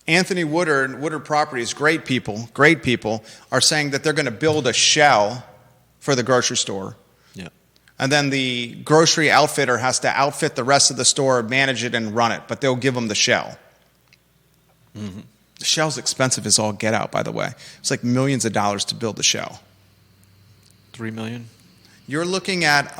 Anthony Woodard Properties, great people, are saying that they're going to build a shell for the grocery store. Yeah. And then the grocery outfitter has to outfit the rest of the store, manage it, and run it, but they'll give them the shell. Mm-hmm. The shell's expensive as all get out, by the way. It's like millions of dollars to build the shell. $3 million? You're looking at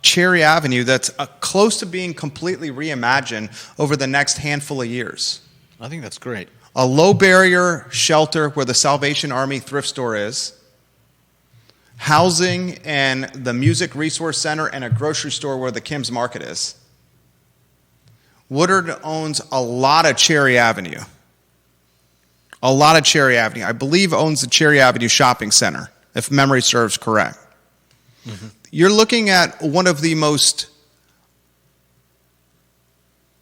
Cherry Avenue that's close to being completely reimagined over the next handful of years. I think that's great. a low barrier shelter where the Salvation Army thrift store is, housing and the Music Resource Center, and a grocery store where the Kim's Market is. Woodard owns a lot of Cherry Avenue. A lot of Cherry Avenue. I believe owns the Cherry Avenue Shopping Center, if memory serves correct. Mm-hmm. You're looking at one of the most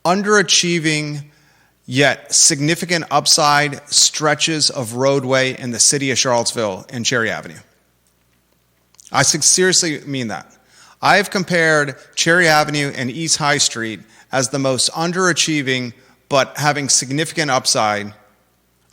underachieving yet significant upside stretches of roadway in the city of Charlottesville and Cherry Avenue. I seriously mean that. I have compared Cherry Avenue and East High Street as the most underachieving but having significant upside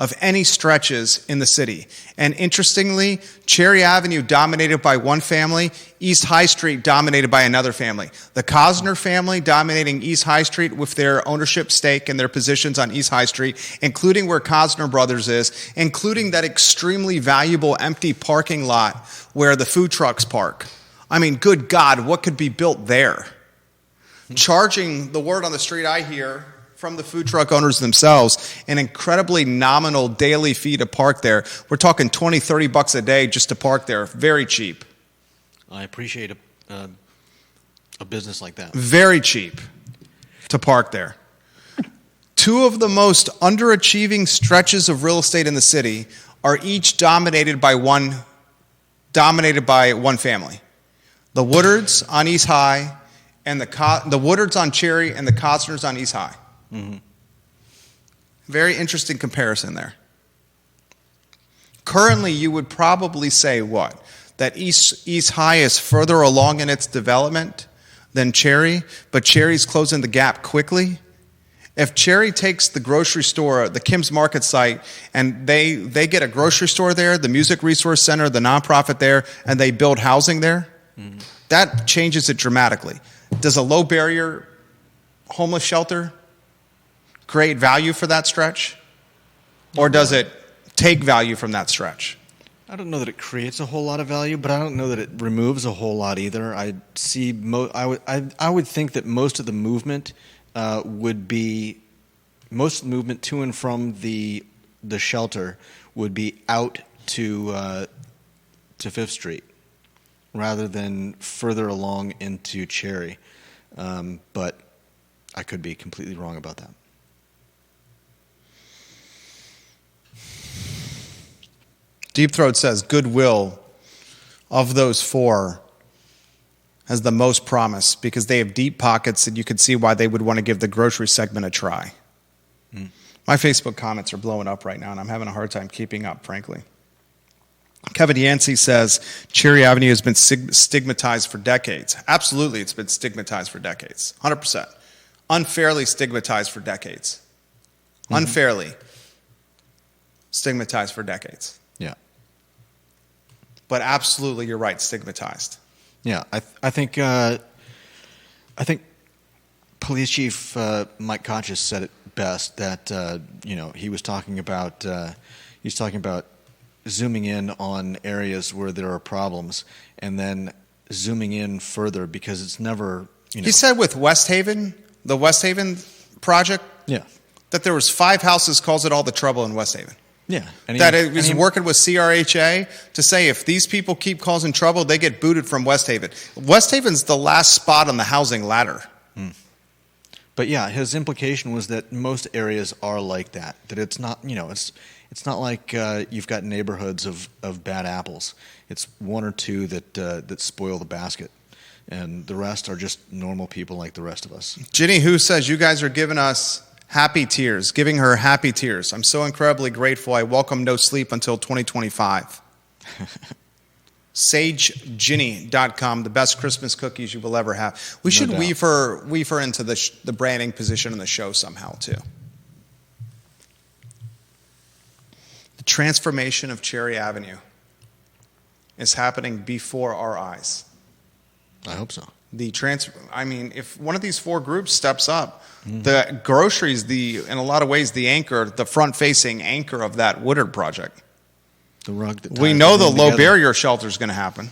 of any stretches in the city. And interestingly, Cherry Avenue dominated by one family, East High Street dominated by another family. The Cosner family dominating East High Street with their ownership stake and their positions on East High Street, including where Cosner Brothers is, including that extremely valuable empty parking lot where the food trucks park. I mean, good God, what could be built there? Charging, the word on the street I hear from the food truck owners themselves, an incredibly nominal daily fee to park there. We're talking $20, $30 a day just to park there. Very cheap. I appreciate a business like that. Very cheap to park there. Two of the most underachieving stretches of real estate in the city are each dominated by one family. The Woodards on East High and the Woodards on Cherry and the Cosners on East High. Mm-hmm. Very interesting comparison there. Currently, you would probably say what? That East High is further along in its development than Cherry, but Cherry's closing the gap quickly. If Cherry takes the grocery store, the Kim's Market site, and they get a grocery store there, the Music Resource Center, the nonprofit there, and they build housing there, mm-hmm. that changes it dramatically. Does a low barrier homeless shelter create value for that stretch? Or does it take value from that stretch? I don't know that it creates a whole lot of value, but I don't know that it removes a whole lot either. I would think that most of the movement would be to and from the shelter would be out to Fifth Street rather than further along into Cherry. But I could be completely wrong about that. Deep Throat says Goodwill of those four has the most promise because they have deep pockets and you can see why they would want to give the grocery segment a try. Mm. My Facebook comments are blowing up right now and I'm having a hard time keeping up, frankly. Kevin Yancey says Cherry Avenue has been stigmatized for decades. Absolutely, it's been stigmatized for decades. 100%. Unfairly stigmatized for decades. Mm-hmm. Unfairly stigmatized for decades. Yeah. But absolutely, you're right, stigmatized. Yeah, I think Police Chief Mike Conscious said it best that he was talking about zooming in on areas where there are problems and then zooming in further because it's never. He said with West Haven, the West Haven project, that there was 5 houses causing all the trouble in West Haven. Yeah. That it was working with CRHA to say if these people keep causing trouble, they get booted from West Haven. West Haven's the last spot on the housing ladder. Hmm. But yeah, his implication was that most areas are like that. That it's not, it's not like you've got neighborhoods of bad apples. It's one or two that spoil the basket, and the rest are just normal people like the rest of us. Ginny Who says you guys are giving us happy tears, giving her happy tears. I'm so incredibly grateful. I welcome no sleep until 2025. SageGinny.com, the best Christmas cookies you will ever have. We should weave her into the branding position in the show somehow, too. The transformation of Cherry Avenue is happening before our eyes. I hope so. If one of these 4 groups steps up, the groceries, in a lot of ways, the front-facing anchor of that Woodard project. The rug that we know the low barrier shelter is going to happen,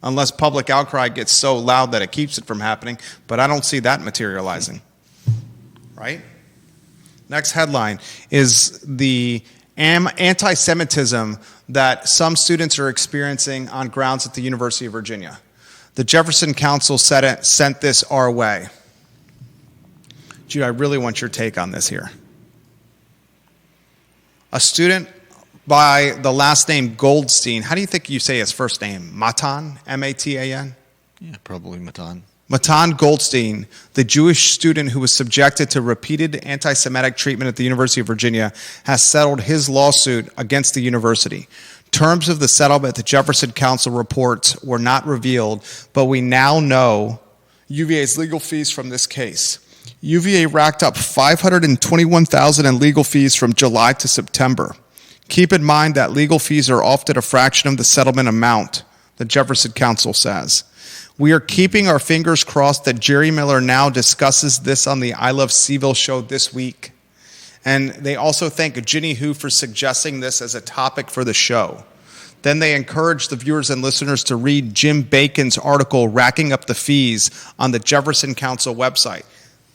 unless public outcry gets so loud that it keeps it from happening. But I don't see that materializing, right? Next headline is the anti-Semitism that some students are experiencing on grounds at the University of Virginia. The Jefferson Council sent this our way. Jude, I really want your take on this here. A student by the last name Goldstein, how do you think you say his first name? Matan? M-A-T-A-N? Yeah, probably Matan. Matan Goldstein, the Jewish student who was subjected to repeated anti-Semitic treatment at the University of Virginia, has settled his lawsuit against the university. Terms of the settlement, the Jefferson Council reports, were not revealed, but we now know UVA's legal fees from this case. UVA racked up $521,000 in legal fees from July to September. Keep in mind that legal fees are often a fraction of the settlement amount, the Jefferson Council says. We are keeping our fingers crossed that Jerry Miller now discusses this on the I Love CVille show this week. And they also thank Ginny Hu for suggesting this as a topic for the show. Then they encourage the viewers and listeners to read Jim Bacon's article, Racking Up the Fees, on the Jefferson Council website.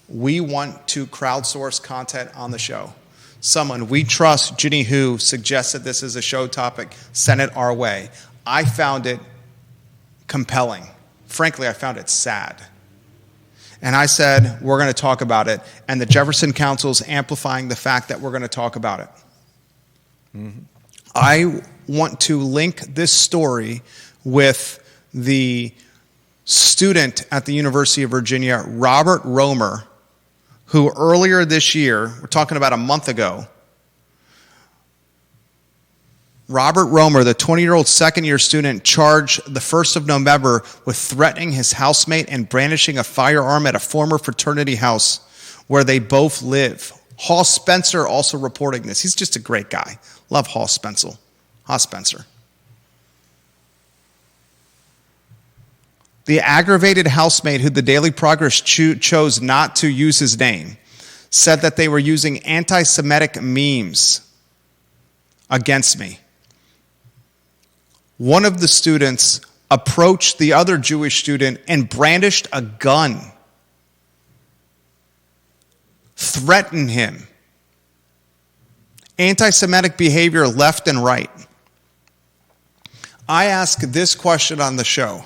We want to crowdsource content on the show. Someone we trust, Ginny Hu, suggested this as a show topic, sent it our way. I found it compelling. Frankly, I found it sad. And I said, we're going to talk about it. And the Jefferson Council's amplifying the fact that we're going to talk about it. Mm-hmm. I want to link this story with the student at the University of Virginia, Robert Romer, who earlier this year, we're talking about a month ago, Robert Romer, the 20-year-old second-year student, charged the 1st of November with threatening his housemate and brandishing a firearm at a former fraternity house where they both live. Hall Spencer also reporting this. He's just a great guy. Love Hall Spencer. The aggravated housemate, who the Daily Progress chose not to use his name, said that they were using anti-Semitic memes against me. One of the students approached the other Jewish student and brandished a gun, threatened him. Anti-Semitic behavior left and right. I ask this question on the show.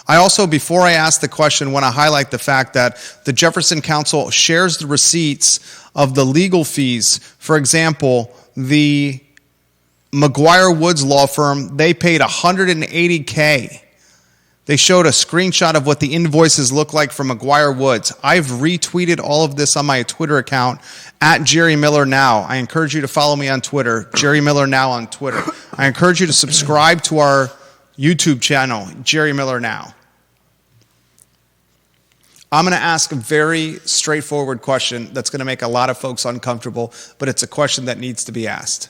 I also, before I ask the question, want to highlight the fact that the Jefferson Council shares the receipts of the legal fees. For example, the McGuire Woods law firm, they paid $180K. They showed a screenshot of what the invoices look like for McGuire Woods. I've retweeted all of this on my Twitter account, at Jerry Miller Now. I encourage you to follow me on Twitter, Jerry Miller Now on Twitter. I encourage you to subscribe to our YouTube channel, Jerry Miller Now. I'm going to ask a very straightforward question that's going to make a lot of folks uncomfortable, but it's a question that needs to be asked.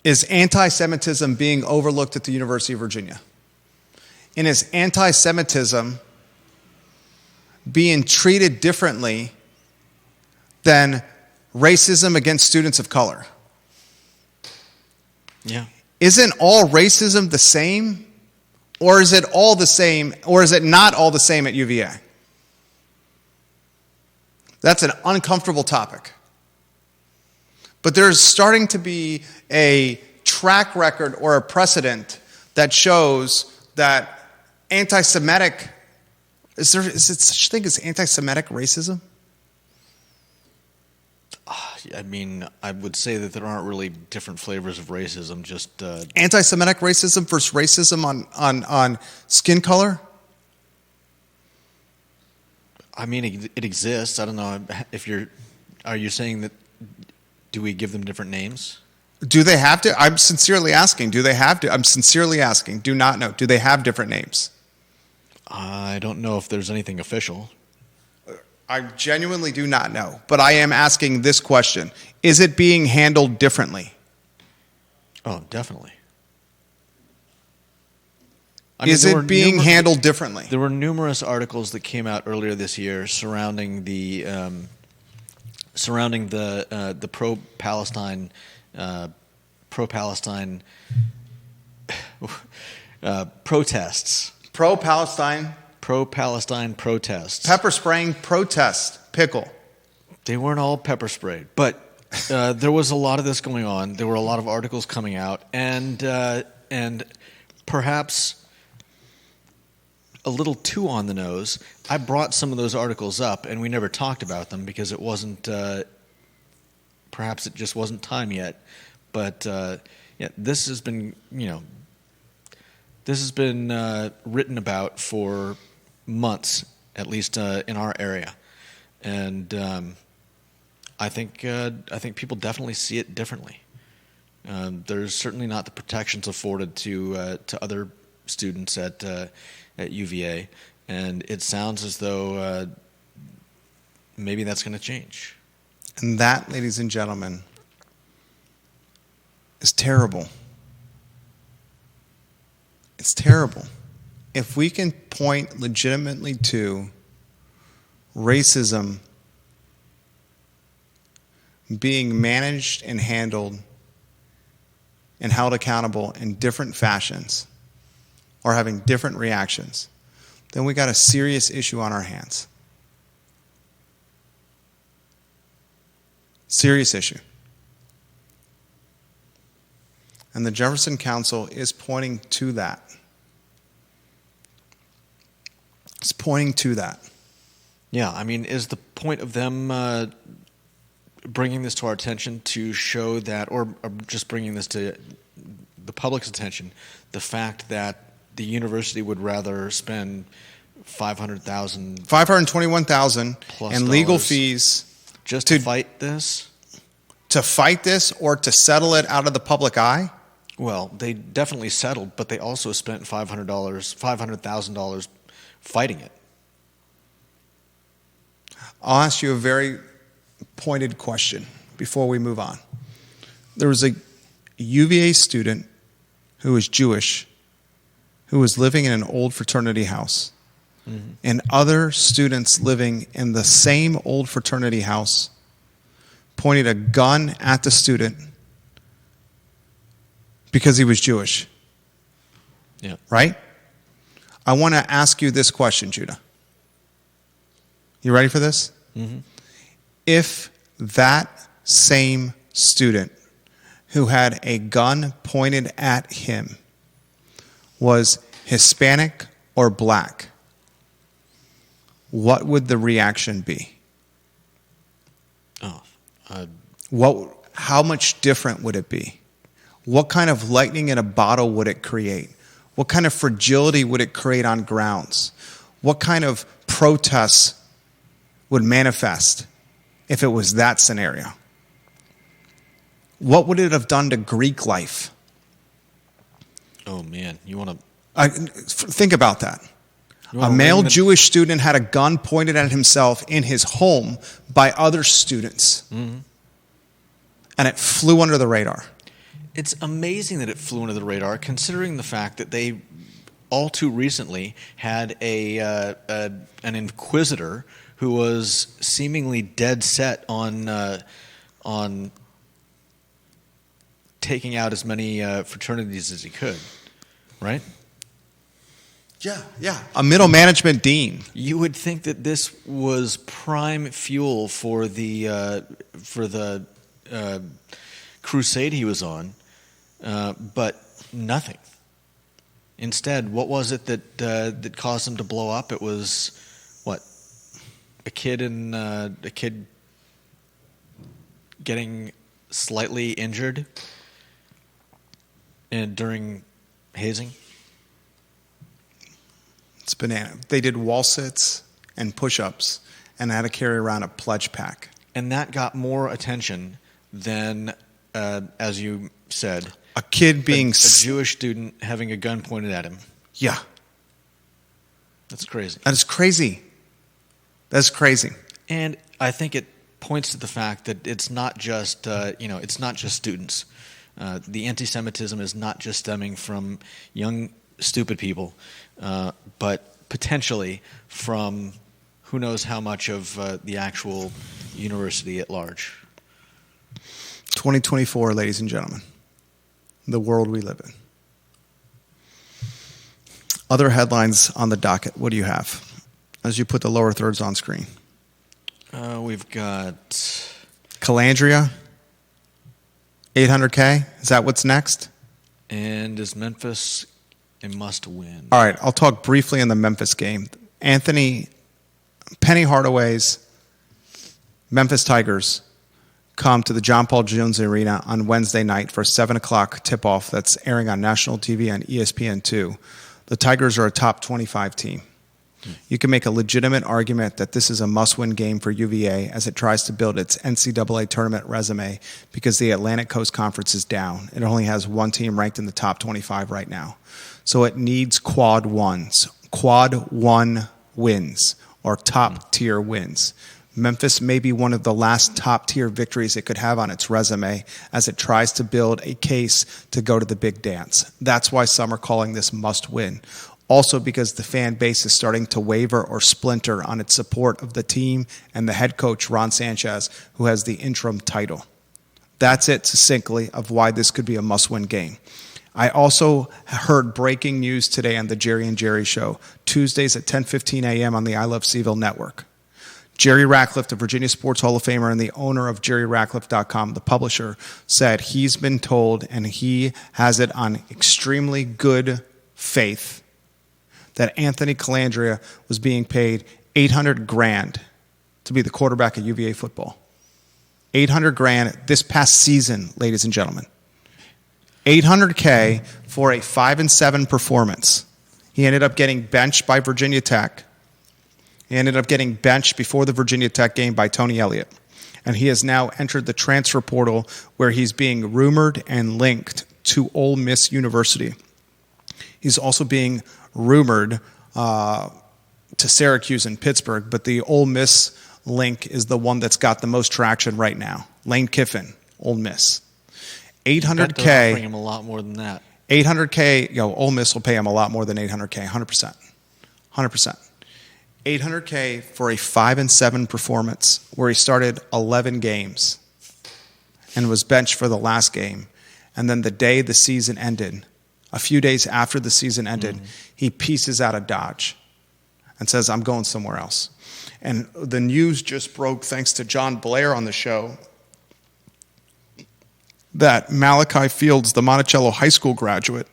Is anti-Semitism being overlooked at the University of Virginia? And is anti-Semitism being treated differently than racism against students of color? Yeah. Isn't all racism the same? Or is it all the same? Or is it not all the same at UVA? That's an uncomfortable topic. But there's starting to be a track record or a precedent that shows that anti-Semitic, is there such a thing as anti-Semitic racism? I mean, I would say that there aren't really different flavors of racism, just... Anti-Semitic racism versus racism on skin color? I mean, it exists. I don't know if are you saying that, do we give them different names? Do they have to? I'm sincerely asking. Do they have to? I'm sincerely asking. Do not know. Do they have different names? I don't know if there's anything official. I genuinely do not know. But I am asking this question. Is it being handled differently? Oh, definitely. Is it being handled differently? There were numerous articles that came out earlier this year surrounding the pro-Palestine protests. Pro-Palestine pro-Palestine protests. Pepper spraying protest, pickle. They weren't all pepper sprayed, but there was a lot of this going on. There were a lot of articles coming out, and perhaps a little too on the nose. I brought some of those articles up, and we never talked about them because it wasn't. Perhaps it just wasn't time yet. But yeah, this has been written about for months, at least in our area, and I think people definitely see it differently. There's certainly not the protections afforded to other students at UVA, and it sounds as though maybe that's going to change. And that, ladies and gentlemen, is terrible. It's terrible. If we can point legitimately to racism being managed and handled and held accountable in different fashions or having different reactions, then we got a serious issue on our hands. Serious issue. And the Jefferson Council is pointing to that. It's pointing to that. Yeah, I mean, is the point of them bringing this to our attention to show that, or just bringing this to the public's attention, the fact that the university would rather spend $521,000 in legal fees just to fight this? To fight this or to settle it out of the public eye? Well, they definitely settled, but they also spent $500,000 fighting it. I'll ask you a very pointed question before we move on. There was a UVA student who was Jewish who was living in an old fraternity house. Mm-hmm. And other students living in the same old fraternity house pointed a gun at the student because he was Jewish. Yeah. Right? I want to ask you this question, Judah. You ready for this? Mm-hmm. If that same student who had a gun pointed at him was Hispanic or black, what would the reaction be? How much different would it be? What kind of lightning in a bottle would it create? What kind of fragility would it create on grounds? What kind of protests would manifest if it was that scenario? What would it have done to Greek life? Oh, man. You want to... Think about that. A male Jewish student had a gun pointed at himself in his home by other students. Mm-hmm. And it flew under the radar. It's amazing that it flew under the radar, considering the fact that they all too recently had an inquisitor who was seemingly dead set on taking out as many fraternities as he could, right? Yeah. A middle management dean. You would think that this was prime fuel for the crusade he was on, but nothing. Instead, what was it that caused him to blow up? It was what? A kid getting slightly injured during hazing. It's banana. They did wall sits and push-ups and had to carry around a pledge pack. And that got more attention than, as you said, a kid being... a Jewish student having a gun pointed at him. Yeah. That's crazy. That is crazy. That's crazy. And I think it points to the fact that it's not just, it's not just students. The anti-Semitism is not just stemming from young, stupid people, but potentially from who knows how much of the actual university at large. 2024, ladies and gentlemen, the world we live in. Other headlines on the docket. What do you have as you put the lower thirds on screen? We've got Colandrea, 800K. Is that what's next? And is Memphis a must-win? All right, I'll talk briefly in the Memphis game. Penny Hardaway's Memphis Tigers come to the John Paul Jones Arena on Wednesday night for a 7 o'clock tip-off that's airing on national TV on ESPN2. The Tigers are a top 25 team. You can make a legitimate argument that this is a must-win game for UVA as it tries to build its NCAA tournament resume because the Atlantic Coast Conference is down. It only has one team ranked in the top 25 right now. So it needs quad one wins or top-tier wins. Memphis may be one of the last top-tier victories it could have on its resume as it tries to build a case to go to the big dance. That's why some are calling this must-win. Also because the fan base is starting to waver or splinter on its support of the team and the head coach, Ron Sanchez, who has the interim title. That's it succinctly of why this could be a must-win game. I also heard breaking news today on the Jerry and Jerry Show, Tuesdays at 10:15 a.m. on the I Love CVille Network. Jerry Ratcliffe, the Virginia Sports Hall of Famer and the owner of JerryRatcliffe.com, the publisher, said he's been told, and he has it on extremely good faith, that Anthony Colandrea was being paid $800,000 to be the quarterback of UVA football. $800,000 this past season, ladies and gentlemen. $800K for a 5-7 performance. He ended up getting benched by Virginia Tech. He ended up getting benched before the Virginia Tech game by Tony Elliott. And he has now entered the transfer portal where he's being rumored and linked to Ole Miss University. He's also being rumored to Syracuse and Pittsburgh, but the Ole Miss link is the one that's got the most traction right now. Lane Kiffin, Ole Miss. $800K. They're offering him a lot more than that. $800K, Ole Miss will pay him a lot more than $800K, 100%. 100%. $800K for a 5-7 performance where he started 11 games and was benched for the last game. And then the day the season ended, a few days after the season ended, he pieces out of Dodge and says, I'm going somewhere else. And the news just broke, thanks to John Blair on the show, that Malachi Fields, the Monticello High School graduate,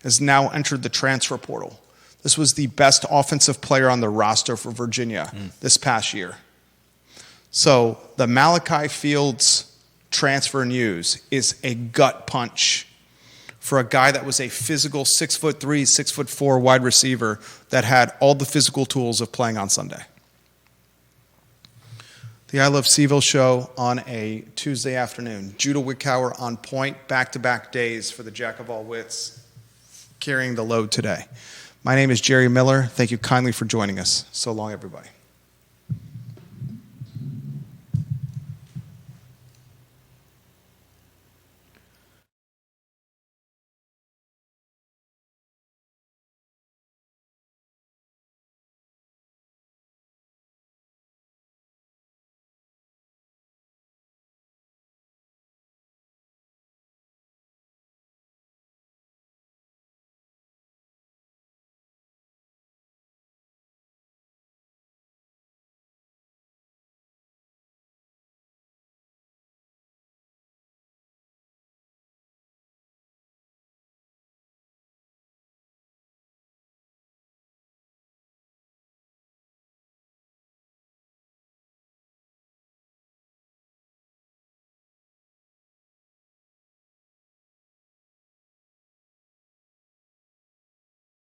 has now entered the transfer portal. This was the best offensive player on the roster for Virginia this past year. So the Malachi Fields transfer news is a gut punch for a guy that was a physical 6'3", 6'4" wide receiver that had all the physical tools of playing on Sunday. The I Love CVille Show on a Tuesday afternoon. Judah Wickower on point, back-to-back days for the Jack of all wits, carrying the load today. My name is Jerry Miller. Thank you kindly for joining us. So long, everybody.